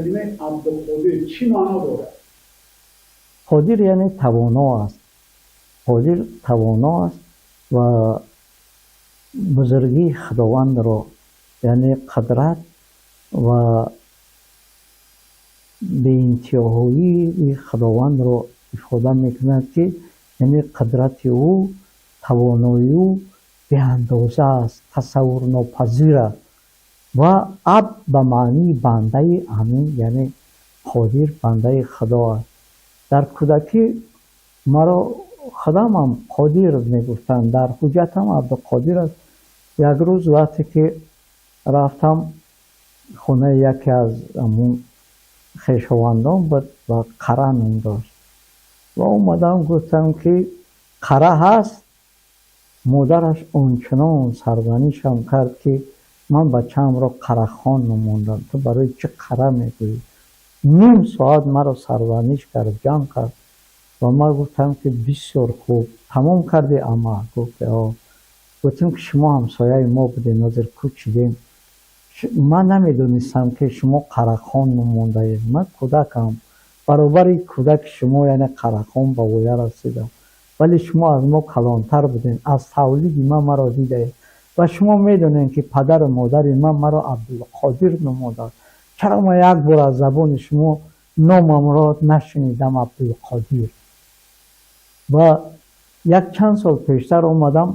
کلمه عبدالقادر چی معنا دارد؟ قادر یعنی توانا است. قادر توانا است و بزرگی خداوند را یعنی قدرت و به انتهایی خداوند را افاده میکند که یعنی قدرت او توانایی او به اندازه است، تصور ناپذیر است. و عبد به معنی بنده همین یعنی قادر بنده خدا است. در کودکی مرا خودم هم قادر میگفتند، در حجتم عبدالقادر است. یک روز وقتی که رفتم خونه یکی از همون خویشاوندان بود و قره نام داشت و اومدم گفتم که قره هست. مادرش آنچنان سرزنشم کرد که من بچه‌ام را قره خان نماندم، تو برای چه قره میگویی؟ نیم ساعت مرا سرزنش کرد، جمع کرد و من گفتم که بسیار خوب تمام کردی اما؟ گفت آه. گفتم که شما همسایه ما بودین، نظر کوچیدین، من نمیدونستم که شما قره‌خان نمونده اید. من کودکم، برابر کودک شما یعنی قره‌خان به ویه رسیدم، ولی شما از ما کلانتر بودین، از تولید من مرا دیده و شما میدونین که پدر و مادر من مرا عبدالقادر نموده. چرا من یک بار از زبان شما نامم را نشنیدم عبدالقادر؟ و یک چند سال پیشتر اومدم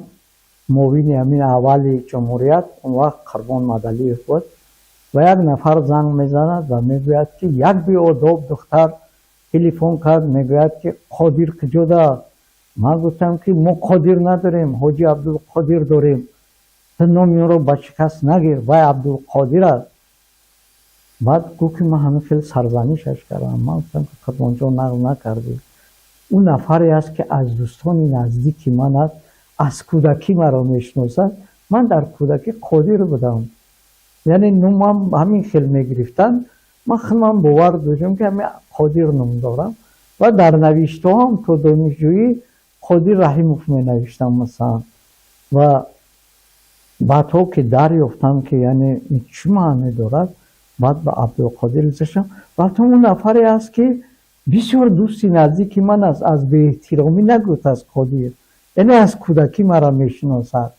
معاون امین اول جمهوریت، اون وقت قربان مدلیف بود و یک نفر زنگ میزند و میگوید که یک بی‌آداب دختر تلفن کرد، میگوید که قادر کجا دارد؟ من گفتم که ما قادر نداریم، حاجی عبدالقادر داریم، تو نام او را به شکست نگیر، وای عبدالقادر است. بعد گفت که من همه خیلی سرزنشش کردم. من گفتم که قربان جان نقل نکردی، اون نفری است که از دوستان نزدیکی من است، از کودکی مرا میشناسد. من در کودکی قادر بودم، یعنی نومم همین خیلی میگرفتن، من خیلی باور داشتم که همین قادر نام دارم و در نوشته هم تو دانشجویی قادر رحیموف می نوشتم مثلا. و بعد ها که دریافتم که یعنی این چی معنی دارد، بعد به عبدالقادر زشتم. بعد اون نفری است که بسیار دوستی نزدیکی من است، از به احترامی نگفت از قادر، یعنی از کودکی مرا میشناسد.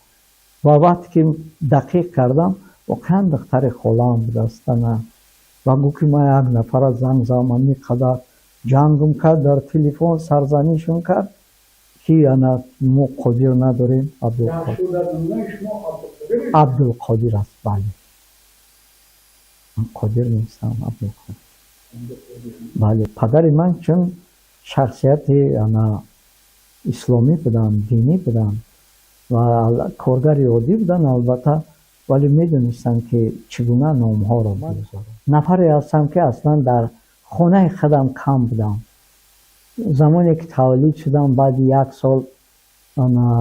و وقتی که دقیق کردم واقعا دختر خاله‌ام بود استانه و گفت که من یک نفر از زنگ زدم، اینقدر جنگم کرد، در تلفن سرزنشم کرد که یعنی ما قادر نداریم. عبدالقادر است. بله من قادر نیستم، عبدالقادر. بله پدر من چون شخصیت یعنی اسلامی بودن، دینی بودن و کارگر عادی بودن البته، ولی میدونستن که چگونه نامها را بگذارم. نفری هستم که اصلا در خانه خودم کم بودم. زمانی که تولید شدم بعد یک سال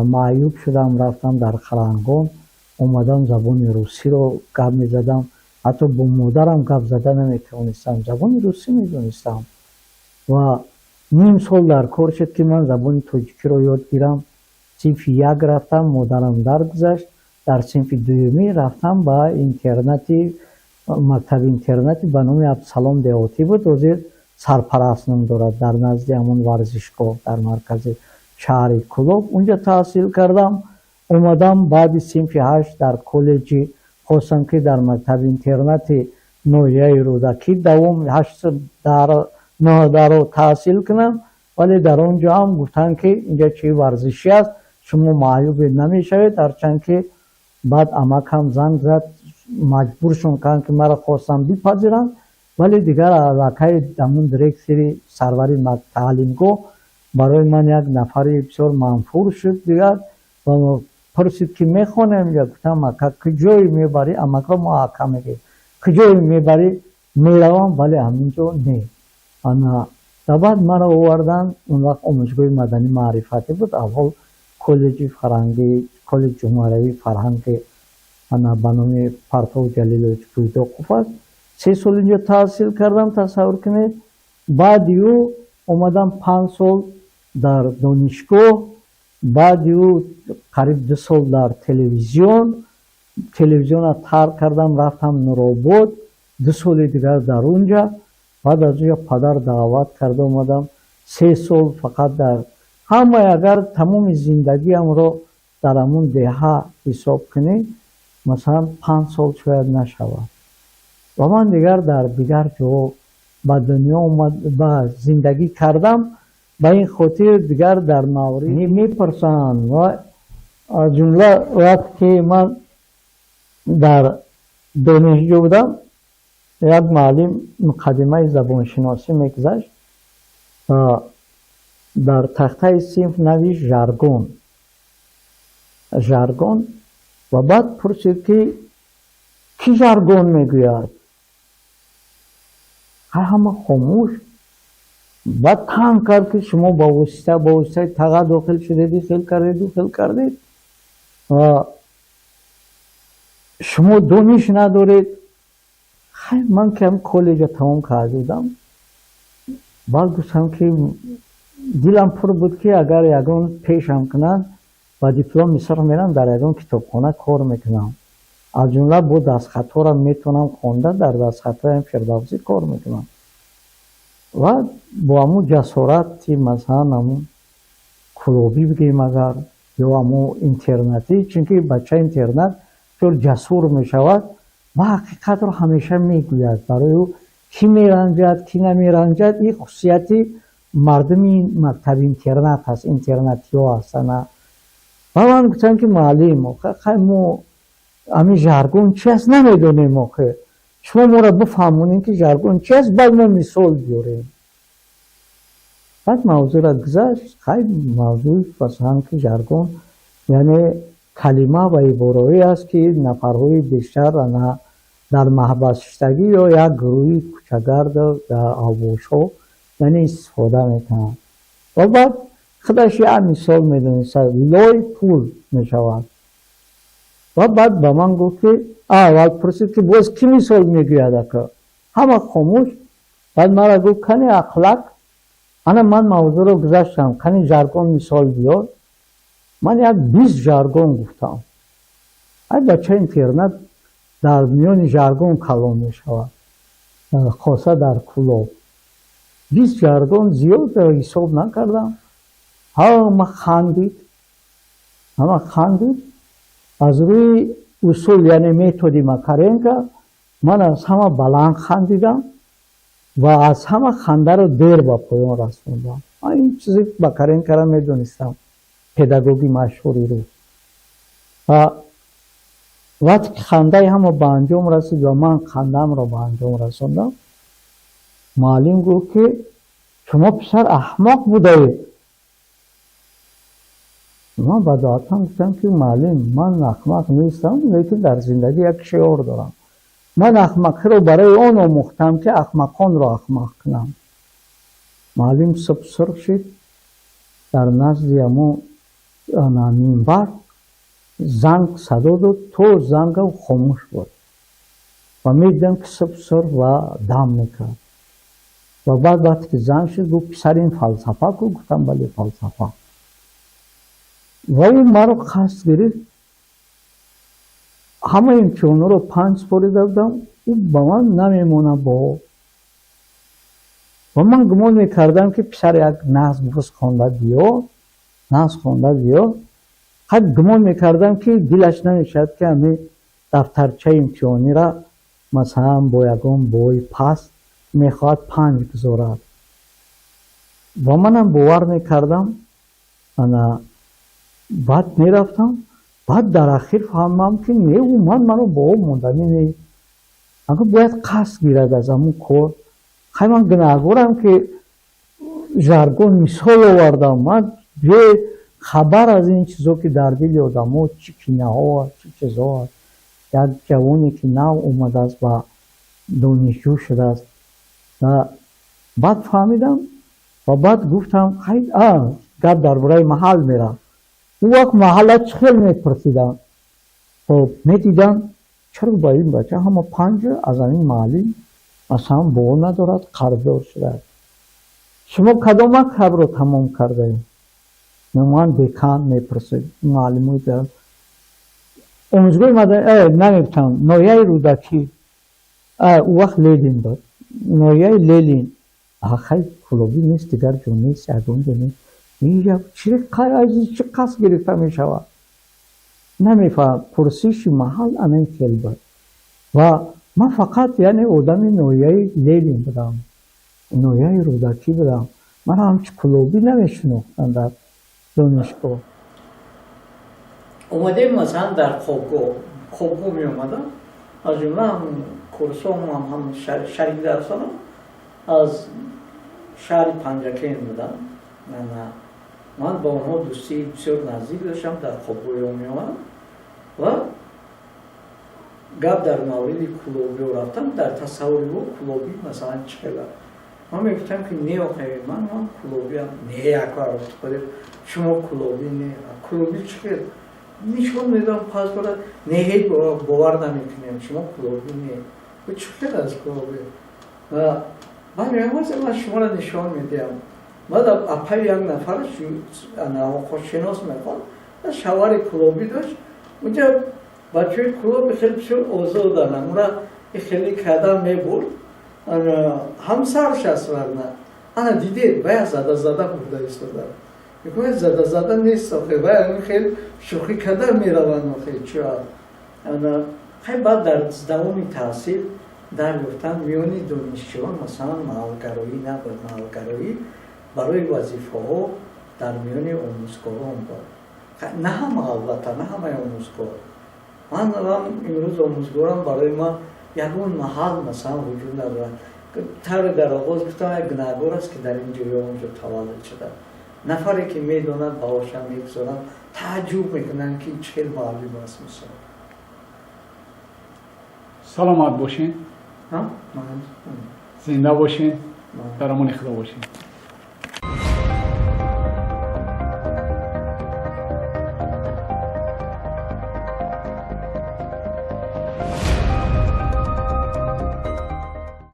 معیوب شدم، رفتم در خرنگان، اومدم زبان روسی رو گپ میزدم، حتی با مادرم گپ زده نمیتونستم، زبان روسی میدونستم. و نیم سال در کار شد که من زبان تاجیکی رو یاد گیرم. صنف یک رفتم، مادرم درگذشت، در صنف دومی رفتم با اینترنتی، مکتب اینترنتی به نام عبدالسلام دیهاتی بود، وزیر سرپرست نام دارد، در نزد همون ورزشگاه در مرکز شهر کلوب، اونجا تحصیل کردم. اومدم بعد صنف 8 در کالج خواستم که در مکتب اینترنتی نویه رودکی دوم 8 در رو تحصیل کنم، ولی در اونجا هم گفتن که اینجا چه ورزشی است، شما معیوب نمیشوید. هرچند که بعد عمکم زنگ زد، مجبورشون کردن که مرا خواستم بپذیرن، ولی دیگر علاقه دمون دیرکتری سروری تعلیمگاه برای من یک نفری بسیار منفور شد دیگر و پرسید که میخونم، یا گفتم مکه کجایی میبری؟ امکا محاکمه میگه کجایی میبری؟ میروم ولی همینجا نه. انا بعد مرا آوردن، اون وقت آموزشگاه مدنی معرفتی بود، اول کالج فرهنگی، کالج جمهوری فرهنگ انا به نام پرتو جلیلویچ پویتوقوف است. 3 سال اینجا تحصیل کردم، تصور کنید. بعد یو اومدم 5 سال در دانشگاه، بعد یو قریب 2 سال در تلویزیون را ترک کردم، رفتم نورآباد 2 соли дигар дар унҷа, баъд аз ӯ падар даъват карда омадам. 3 сол фақат дар ҳамаи агар тамоми зиндагиамро дар ҳамун деҳа ҳисоб кунӣ, масалан 5 сол шояд нашавад. ва ман дигар дар дигар ҷо ба дунё ба зиндагӣ кардам. ба ин хотир дигар дар мавриди мепурсанд. ва аз ҷумла вақте ки ман дар донишҷӯ будам, як муаллим муқаддимаи забоншиносӣ мегузашт ва дар тахтаи синф навишт жаргон ва баъд пурсид ки кӣ жаргон мегӯяд? ҳама хомӯш. баъд танг кард ки шумо ба воситаи таға дохил шудеди, хел кардед ва шумо дониш надоред. ман ки ҳам коллеҷа тамом карда будам. баъд гуфтам ки дилам пур буд ки агар ягон пешам кунанд, ба диплом Миср мерам, дар ягон китобхона кор мекунам. аз ҷумла бо дастхатҳорам метавонам хонда, дар дастхатҳоям фирдавсӣ кор мекунам. ва бо ҳамун ҷасорати масалан ҳамун кулобӣ бигӯем агар ё ҳамун интернатӣ, чунки бача интернат бисёр ҷасур мешавад ва ҳақиқатро ҳамеша мегӯяд. барои ӯ кӣ меранҷад, кӣ намеранҷад, ин хусусияти мардуми мактаби интернат аст, интернатиҳо ҳастанд. ва ман гуфтам ки муаллим, мо ҳамин жаргон чи аст намедонем. охир шумо моро бифаҳмонед ки жаргон чи аст, баъд мо мисол биёрем. баъд мавзӯъро гузашт. мавзӯи масалан ки жаргон яъне калима ва ибораҳое аст ки нафарҳои бештар дар маҳбассиштагӣ ё як гурӯҳи кӯчагард дар авошҳо яъне истифода мекунанд. ва баъд худаш як мисол медонистад, лой пул мешавад. ва баъд ба ман гуфт ки ва пурсид ки боз кӣ мисол мегӯяд ака? ҳама хомӯш. баъд мара гуфт кани ақлак. ана ман мавзӯъро гузаштам, кани жаргон мисол биёр. ман як 20 жаргон гуфтам. ай бача интернат дар миёни жаргон калон мешавад, хоса дар кулоб. 20 жаргон зиёд ҳисоб накардам. ҳама хандид. аз рӯи усул яъне методи Макаренко ман аз ҳама баланд хандидам ва аз ҳама хандаро дер ба поён расондам. ман ин чизи Макаренкоро медонистам, педагоги машҳури рӯз. ва вақте ки хандаи ҳама ба анҷом расид ва ман хандаамро ба анҷом расондам, муаллим гуфт ки шумо писар аҳмоқ будаед. ман ба доатам гуфтам ки муаллим, ман аҳмақ нестам, лекин дар зиндагӣ як шиёр дорам. ман аҳмақиро барои он омӯхтам ки аҳмақонро аҳмақ кунам. муаллим сурх шид. дар назди ҳамон минбар занг садо дод. то зангам хомӯш буд ва медидам ки сурх ва дам мекард. ва баъд вақте ки занг шид гуфт писар ин фалсафа ку? гуфтам бале фалсафа. ва ӯ маро қасд гирифт. ҳама имтиҳонҳоро 5 сполида будам. ӯ ба ман намемонад бо. ва ман гумон мекардам ки писар як назм буз хонда биё. ҳад гумон мекардам ки дилаш намешавад ки ҳамин дафтарчаи имтиҳониро масалан бо ягон бои паст мехоҳад 5 гузорад. ва манам бовар мекардам. баъд мерафтам. баъд дар ахир фаҳмам ки не, ӯ маро бо об монданӣ не. агар бояд қасд гирад аз ҳамун кор. хай ман гунаҳгорам ки жаргон мисол овардам. ман хабар аз ин чизо ки дар дили одамо чӣ кинаҳо аст, чӣ чизҳо аст. як ҷавоне ки нав омадааст ба донишҷӯ шудааст. баъд фаҳмидам ва баъд гуфтам гап дар бораи маҳал меравад. ӯ вақт маҳалла чӣ хел мепурсидам. хоб медидам чаро ба ин бача ҳама 5 аз ҳамин муаллим масалан бо надорад, қарздор шудааст. шумо кадом мактабро тамом кардаед? ман декан мепурсид. муаллимои омӯзгоҳи маданӣ намегӯфтам, ноҳияи рӯдакӣ. او وقت لیلین داد نویای لیلین آخای کلوبی نیست دیگر جونی سگون جونی میگه چه قرازی چه قصد گرفته میشوه نمیفهم پرسیش محل امین کل بود و من فقط یعنی آدم نویای لیلین بودم نویای رودکی بودم من همچه کلوبی نمیشناختم در دانشگاه اومدیم مثلا در خوبگو می اومدم از جمله هم کورسوم هم شریک درسانم از شهر پنجکین بودم من با اونها دوستی بسیار نزدیک داشتم در خوبگوی می اومدم و گپ در مورد کلوبی رفتم در تصوری بود کلوبی مثلا چقدر من میگفتم که نه آخه من کلوبی هم نه یکار خودت شما کلوبی نه کلوبی چقدر نشون میدم پس برای نه باور نمیکنیم شما کلوبی نه و چقدر از کلوبی و من میگم من شما را نشان میدم بعد اپای یک نفر خوششناس میخواد شوار کلوبی داشت اونجا بچه کلوبی خیلی بسیار اوضاع دارن اون را خیلی کدام میبرد همسرش است ورنه انا دیدید باید زده بوده ایستاده میگوید زده نیست آخه باید خیلی شوخی کدام میروند آخه چرا خیلی بعد در دوام تحصیل در گفتن میونی دانشجویان مثلا محلگرایی نبود محلگرایی برای وظیفه ها در میونی آموزگاران بود نه همه البته نه همه آموزگار من امروز آموزگاران برای ما یکون محل مثلا وجود ندارد طور در آغاز گفتم یک گناهگار است که در اینجا یا اونجا تولد شده نفری که میدونند باهاشم میگذارن تعجب میکنن که چه معلم است مثلا سلامت باشین من زنده باشین در امان خدا باشین